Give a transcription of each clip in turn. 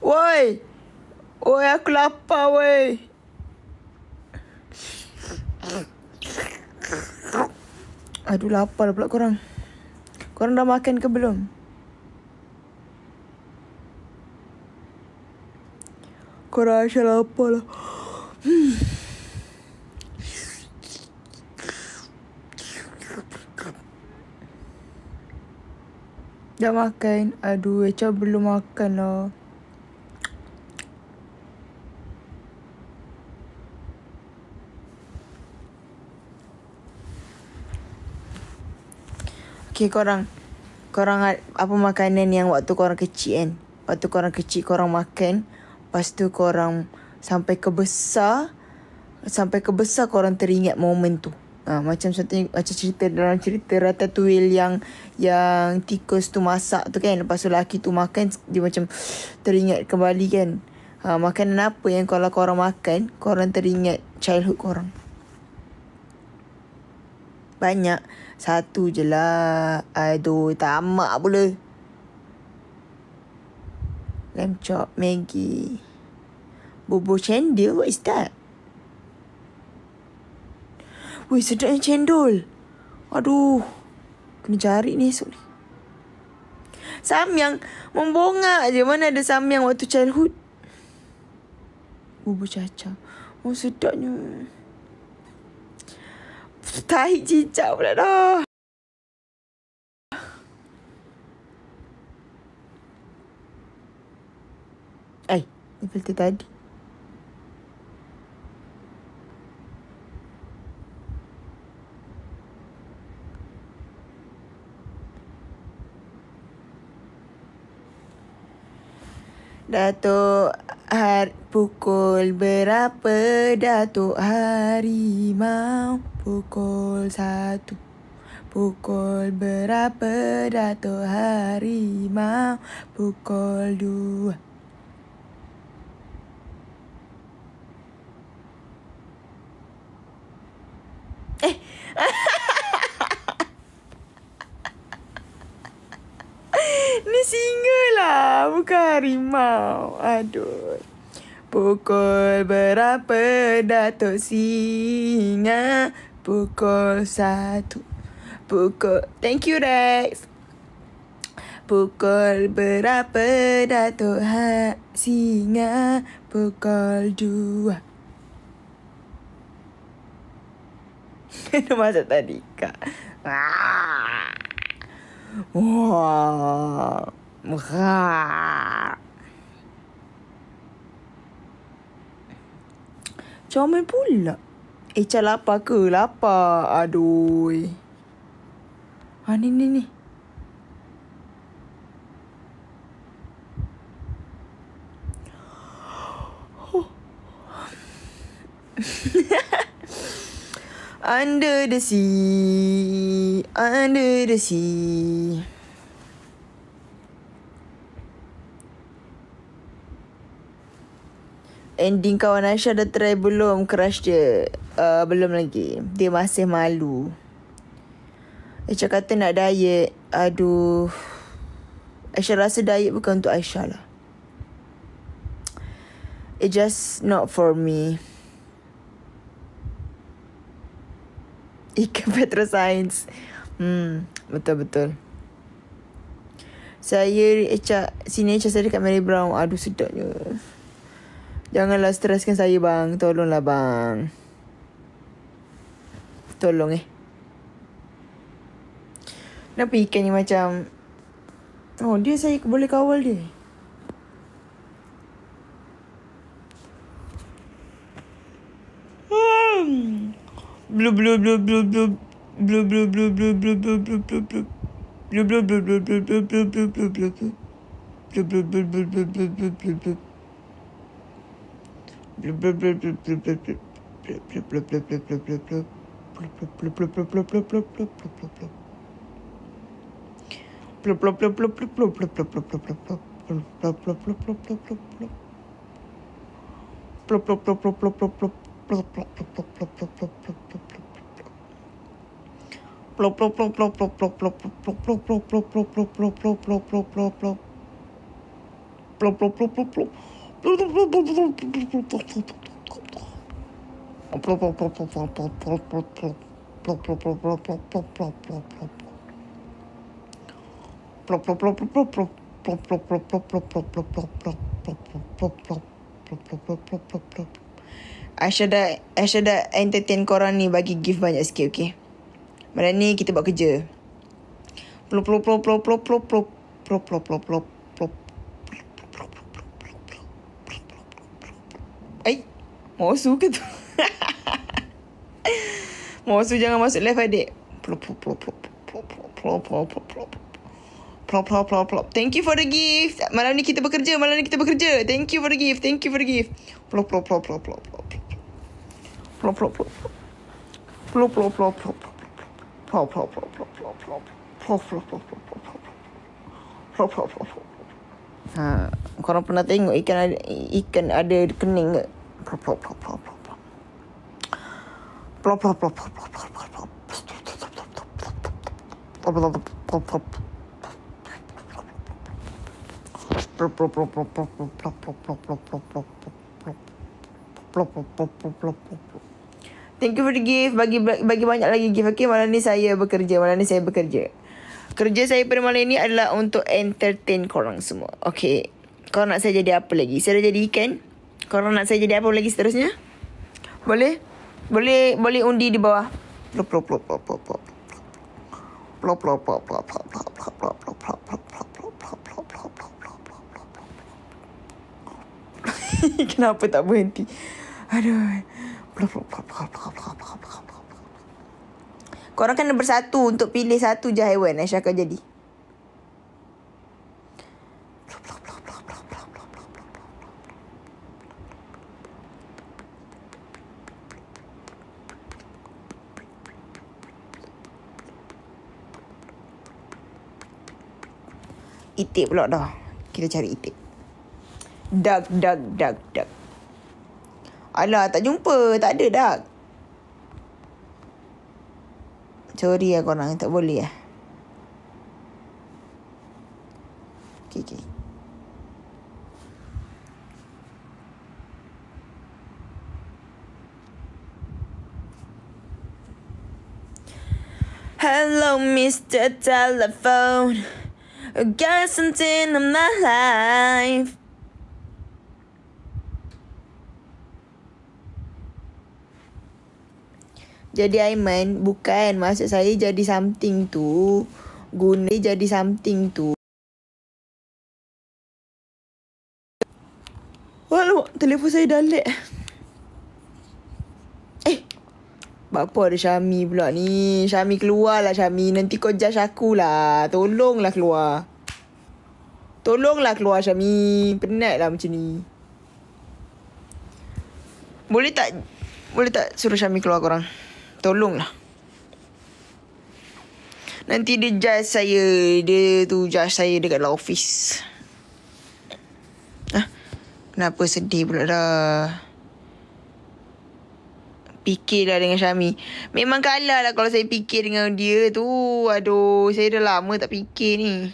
Woi! Woi, aku lapar, woi. Aduh, lapar pula korang. Korang dah makan ke belum? Korang asyik lapar lah. Dah makan? Aduh, Echa belum makan lah. Okay, korang apa makanan yang waktu korang kecil kan? Waktu korang kecil korang makan, lepas tu korang sampai ke besar korang teringat momen tu. Macam contohnya, macam cerita dalam cerita Ratatouille yang tikus tu masak tu kan. Lepas tu lelaki tu makan, dia macam teringat kembali kan. Makanan apa yang kalau korang makan, korang teringat childhood korang? Banyak. Satu je lah. Aduh, tamak pula. Lamb chop, Maggi. Bubur cendol, what is that? Wih, sedapnya cendol. Aduh, kena cari ni esok ni. Samyang, membongak je. Mana ada samyang waktu childhood? Bubur caca. Oh, sedapnya. Tahi cicak pula dah. Ni filter tadi. Datuk pukul berapa? Datuk Harimau pukul 1. Pukul berapa? Datuk Harimau pukul 2. Ni singa lah, bukan harimau. Aduh. Pukul berapa? Datuk Singa pukul 1. Thank you, Rex. Pukul berapa? Datuk Singa pukul 2. Kena masak tadi, Kak. Wah. Comel pula. Echa lapar ke? Lapar. Aduh. Ni. Under the sea. Ending kawan Aisyah dah try belum crush dia? Belum lagi. Dia masih malu. Aisyah kata nak diet. Aduh. Aisyah rasa diet bukan untuk Aisyah lah. It just not for me. Ikan Petroscience. Betul. Sini Aisyah saya dekat Mary Brown. Aduh, sedapnya. Janganlah streskan saya, bang. Tolonglah, bang. Tolong Kenapa ikan ni macam... Oh, dia saya boleh kawal dia. Blub. Plop plop plop plop plop. Aisyah dah entertain korang ni, bagi gift banyak sikit, okay? Malam ni kita buat kerja. Plop plop plop plop plop plop plop plop plop plop plop plop. Mosu ke tu? Mosu jangan masuk live adik. Plop plop plop plop plop plop plop plop plop. Plop plop plop plop. Thank you for the gift. Malam ni kita bekerja. Thank you for the gift. Plop plop plop plop plop plop. Plop plop plop. Plop plop plop plop. Plop plop plop plop plop plop. Plop plop plop plop plop. Plop plop plop plop. Korang pernah tengok ikan ada kening ke? Plop plop plop plop plop. Plop plop plop plop plop plop. Plop plop plop plop. Plop plop plop plop plop plop plop plop plop plop. Plop plop plop plop plop plop. Thank you for the gift. Bagi banyak lagi gift. Okay, malam ni saya bekerja. Kerja saya pada malam ni adalah untuk entertain korang semua. Okay. Korang nak saya jadi apa lagi? Saya dah jadi ikan. Korang nak saya jadi apa lagi seterusnya? Boleh? Boleh undi di bawah. Plop plop plop plop plop plop. Plop plop plop plop plop plop plop plop plop plop plop plop plop plop plop plop plop plop. Kenapa tak berhenti? Aduh. Plop plop plop plop plop plop plop plop. Korang kena bersatu untuk pilih satu je haiwan Aisyah akan jadi. Itik pula dah. Kita cari itik. Duck. Alah, tak jumpa. Tak ada duck. Sorry lah korang. Tak boleh lah. Okay. Hello, Mr. Telephone. Got something in my life. Jadi Aiman, bukan maksud saya jadi something tu. Guna jadi something tu. Walau, telefon saya dah lag. Bapa ada Syami pula ni. Syami keluarlah Syami. Nanti kau judge aku lah. Tolonglah keluar Syami. Penat lah macam ni. Boleh tak suruh Syami keluar korang? Tolonglah. Nanti dia judge saya. Dia tu judge saya dekat dalam office. Kenapa sedih pula dah? Fikirlah dengan Syami. Memang kalah lah kalau saya fikir dengan dia tu. Aduh, saya dah lama tak fikir ni.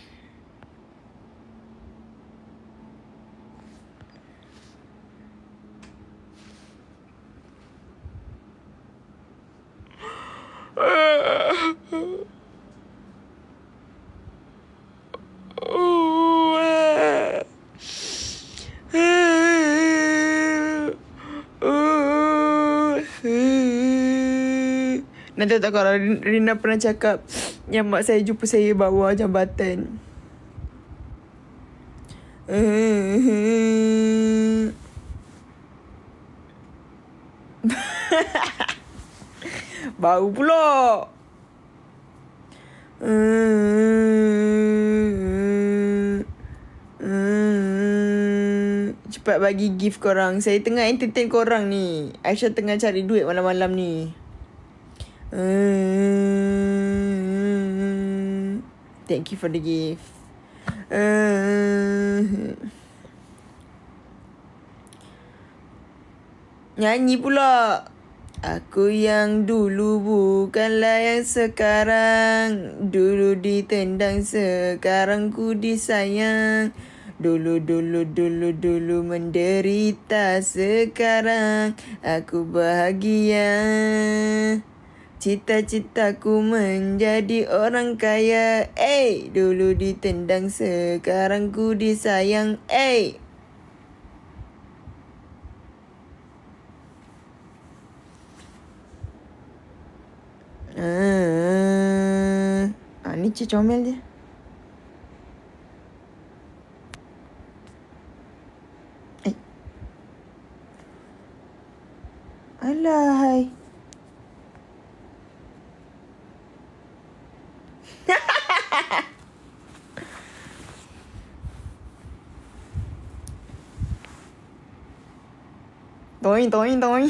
Nanti tak kalau Rina pernah cakap yang mak saya jumpa saya bawah jambatan. Bau pula. Cepat bagi gift korang. Saya tengah entertain korang ni. Aisyah tengah cari duit malam-malam ni. Thank you for the gift. Nyanyi pula. Aku yang dulu bukanlah yang sekarang. Dulu ditendang, sekarang ku disayang. Dulu menderita, sekarang aku bahagia. Cita-citaku menjadi orang kaya. Dulu ditendang, sekarang ku disayang. Ni comel je. Alah, hai. Toing. Toing.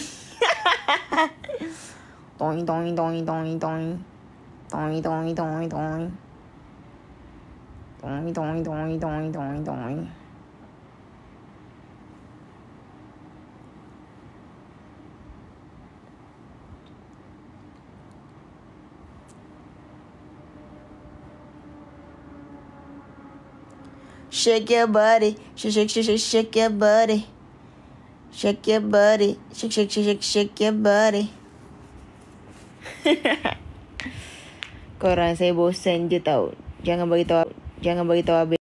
Shake your body, shake your body. Shake your body, shake your body. Korang, saya bosan je tau. Jangan bagi tahu habis.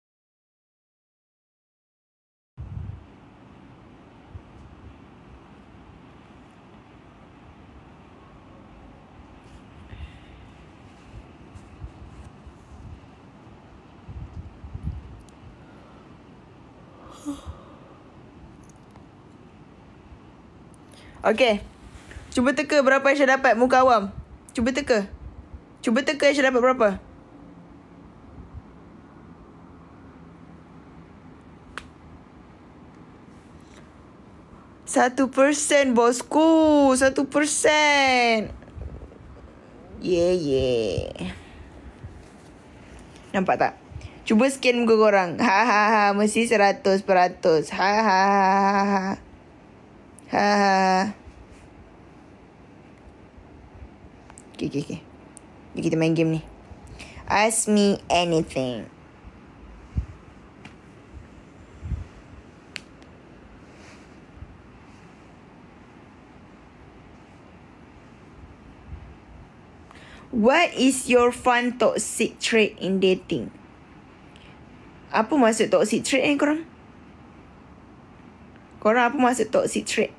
Okay. Cuba teka berapa Aisyah dapat muka awam. Cuba teka Aisyah dapat berapa. Satu 1%, bosku. 1%. Yeah. Nampak tak? Cuba scan muka korang. Mesti 100%. Okay. Ni kita main game ni. Ask me anything. What is your fun toxic trait in dating? Apa maksud toxic trait ni korang? Korang apa maksud toxic trait?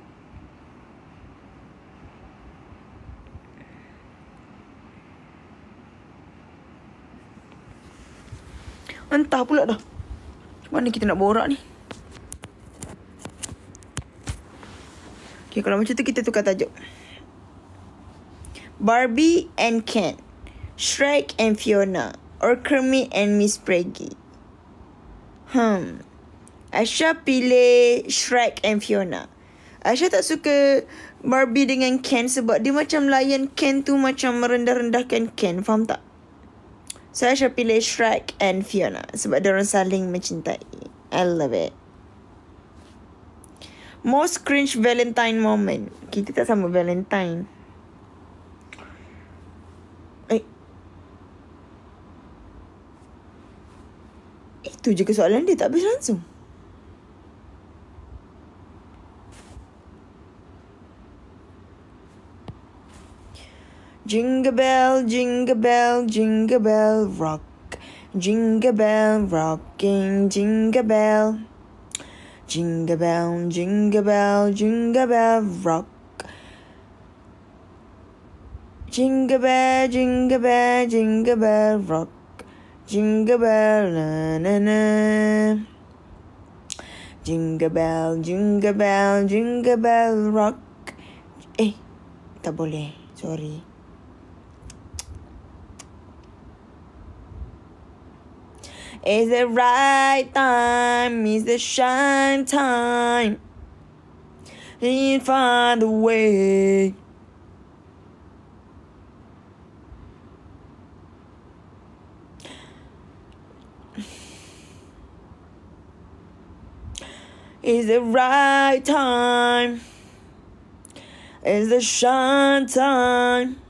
Entah pula dah. Macam mana kita nak borak ni? Okay, kalau macam tu kita tukar tajuk. Barbie and Ken, Shrek and Fiona, or Kermit and Miss Piggy. Aisyah pilih Shrek and Fiona. Aisyah tak suka Barbie dengan Ken sebab dia macam layan Ken tu macam merendah-rendahkan Ken. Faham tak? So Aisyah pilih Shrek and Fiona sebab diorang saling mencintai. I love it. Most cringe Valentine moment. Kita tak sama Valentine. Itu je ke soalan dia, tak habis langsung. Jingle bell, jingle bell, jingle bell rock. Jingle bell rocking, jingle bell. Jingle bell, jingle bell, jingle bell rock. Jingle bell, jingle bell, jingle bell rock. Jingle bell, na na na. Jingle bell, jingle bell, jingle bell rock. Tak boleh. Sorry. It's the right time, it's the shine time. And find a way. It's the right time. It's the shine time.